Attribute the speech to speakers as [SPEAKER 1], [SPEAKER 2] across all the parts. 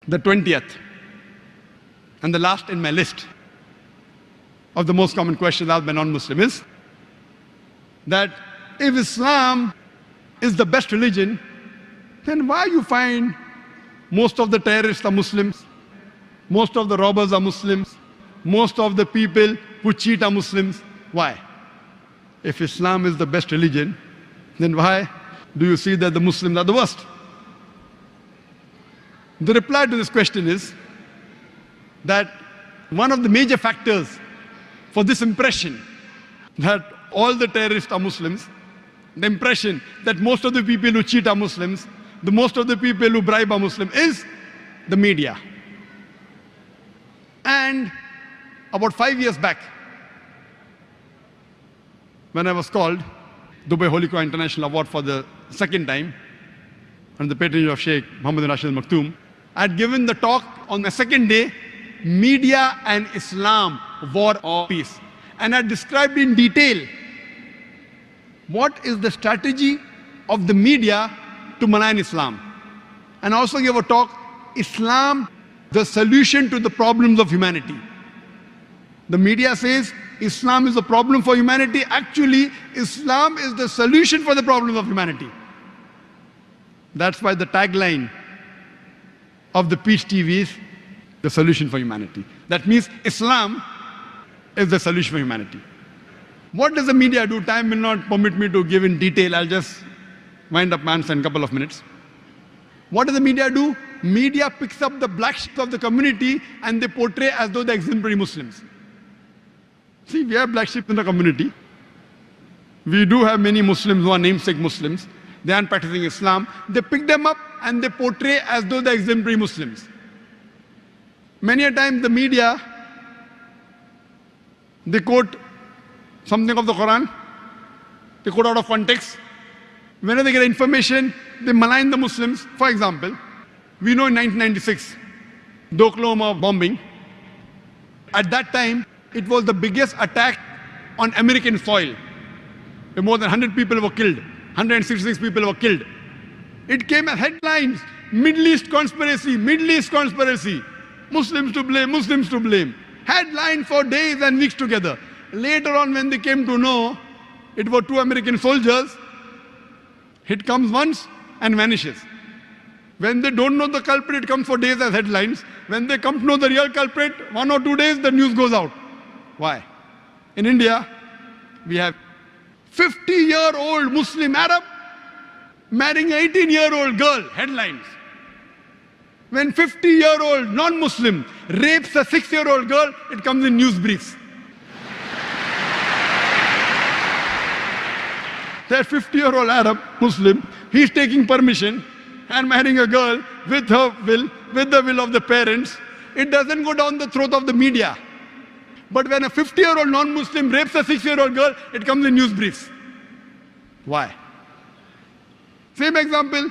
[SPEAKER 1] The 20th, and the last in my list of the most common questions asked by non-Muslims is that if Islam is the best religion, then why you find most of the terrorists are Muslims, most of the robbers are Muslims, most of the people who cheat are Muslims? Why? If Islam is the best religion, then why do you see that the Muslims are the worst? The reply to this question is that one of the major factors for this impression that all the terrorists are Muslims, the impression that most of the people who cheat are Muslims, the most of the people who bribe are Muslim, is the media. And about 5 years back, when I was called Dubai Holy Quran International Award for the second time, under the patronage of Sheikh Muhammad bin Rashid Al Maktoum, I had given the talk on the second day, Media and Islam, War or Peace. And I described in detail what is the strategy of the media to malign Islam. And I also gave a talk, Islam, the solution to the problems of humanity. The media says Islam is a problem for humanity. Actually, Islam is the solution for the problems of humanity. That's why the tagline of the Peace TV is the solution for humanity. That means Islam is the solution for humanity. What does the media do? Time will not permit me to give in detail. I'll just wind up my answer in a couple of minutes. What does the media do? Media picks up the black sheep of the community and they portray as though they're exemplary Muslims. See, we have black sheep in the community. We do have many Muslims who are namesake Muslims. They aren't practicing Islam. They pick them up and they portray as though they're exemplary Muslims. Many a time the media, they quote something of the Quran, they quote out of context. Whenever they get information, they malign the Muslims. For example, we know in 1996, the Oklahoma bombing, at that time, it was the biggest attack on American soil. More than 100 people were killed. 166 people were killed. It came as headlines, Middle East conspiracy, Middle East conspiracy. Muslims to blame, Muslims to blame. Headline for days and weeks together. Later on, when they came to know it were 2 American soldiers, it comes once and vanishes. When they don't know the culprit, it comes for days as headlines. When they come to know the real culprit, 1 or 2 days, the news goes out. Why? In India, we have 50-year-old Muslim Arab marrying an 18-year-old girl, headlines. When 50-year-old non-Muslim rapes a 6-year-old girl, it comes in news briefs. That 50-year-old Arab Muslim, he's taking permission and marrying a girl with her will, with the will of the parents. It doesn't go down the throat of the media. But when a 50-year-old non-Muslim rapes a 6-year-old girl, it comes in news briefs. Why? Same example,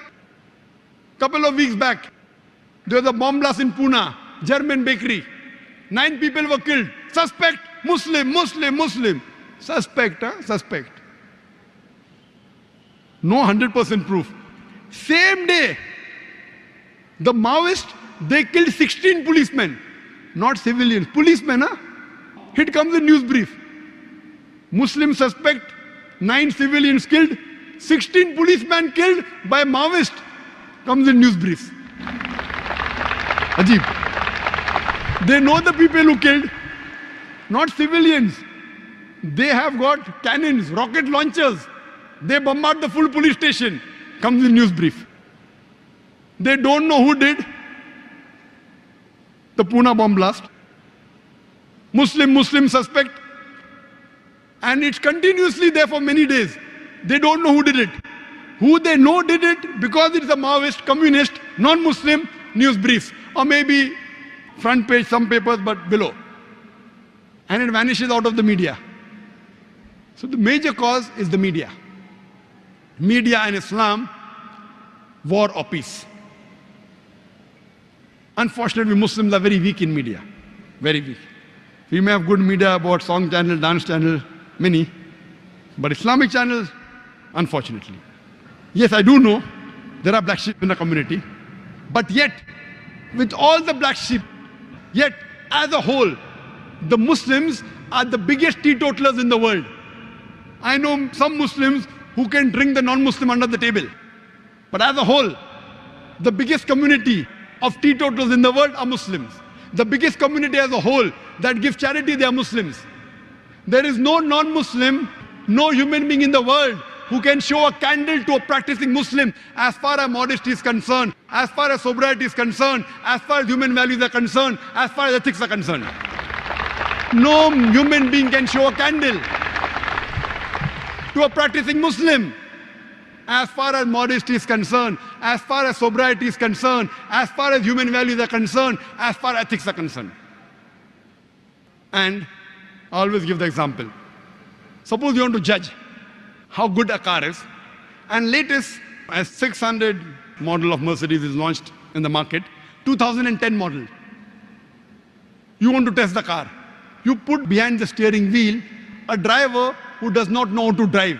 [SPEAKER 1] couple of weeks back, there was a bomb blast in Pune, German bakery. 9 people were killed. Suspect, Muslim, Muslim, Muslim. Suspect, suspect. No 100% proof. Same day, the Maoists, they killed 16 policemen. Not civilians, policemen, huh? It comes in news brief. Muslim suspect, 9 civilians killed, 16 policemen killed by Maoist. Comes in news briefs. Ajib. They know the people who killed, not civilians. They have got cannons, rocket launchers. They bombard the full police station. Comes in news brief. They don't know who did the Pune bomb blast. Muslim suspect. And it's continuously there for many days. They don't know who did it. Who they know did it because it's a Maoist, communist, non-Muslim, news briefs. Or maybe front page, some papers, but below. And it vanishes out of the media. So the major cause is the media. Media and Islam, war or peace. Unfortunately, Muslims are very weak in media. Very weak. We may have good media about song channel, dance channel, many. But Islamic channels, unfortunately. Yes, I do know there are black sheep in the community. But yet, with all the black sheep. Yet, as a whole, the Muslims are the biggest teetotalers in the world. I know some Muslims who can drink the non-Muslim under the table. But as a whole, the biggest community of teetotalers in the world are Muslims. The biggest community as a whole that gives charity, they are Muslims. There is no non-Muslim, no human being in the world who can show a candle to a practicing Muslim as far as modesty is concerned, as far as sobriety is concerned, as far as human values are concerned, as far as ethics are concerned. No human being can show a candle to a practicing Muslim as far as modesty is concerned, as far as sobriety is concerned, as far as human values are concerned, as far as ethics are concerned. And I always give the example. Suppose you want to judge how good a car is, and latest S600 model of Mercedes is launched in the market, 2010 model. You want to test the car. You put behind the steering wheel a driver who does not know how to drive,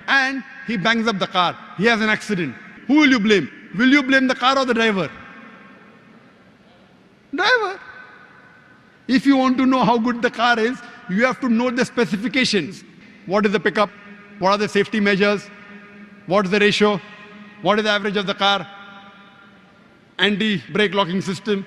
[SPEAKER 1] and he bangs up the car. He has an accident. Who will you blame? Will you blame the car or the driver? Driver. If you want to know how good the car is, you have to know the specifications. What is the pickup? What are the safety measures? What is the ratio? What is the average of the car? Anti-brake locking system.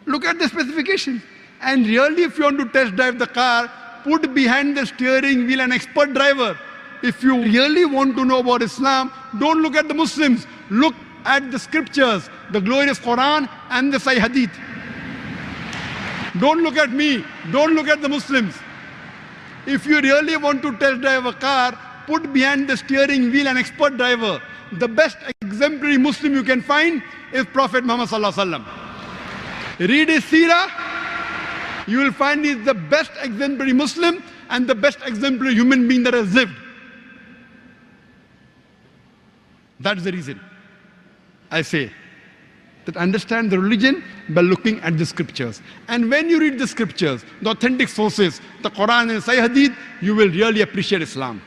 [SPEAKER 1] Look at the specifications. And really, if you want to test drive the car, put behind the steering wheel an expert driver. If you really want to know about Islam, don't look at the Muslims. Look at the scriptures, the glorious Quran and the Sahih Hadith. Don't look at me. Don't look at the Muslims. If you really want to test drive a car, put behind the steering wheel an expert driver. The best exemplary Muslim you can find is Prophet Muhammad Sallallahu Alaihi Wasallam. Read his seerah. You will find he's the best exemplary Muslim and the best exemplary human being that has lived. That's the reason I say that understand the religion by looking at the scriptures. And when you read the scriptures, the authentic sources, the Quran and Sahih Hadith, you will really appreciate Islam.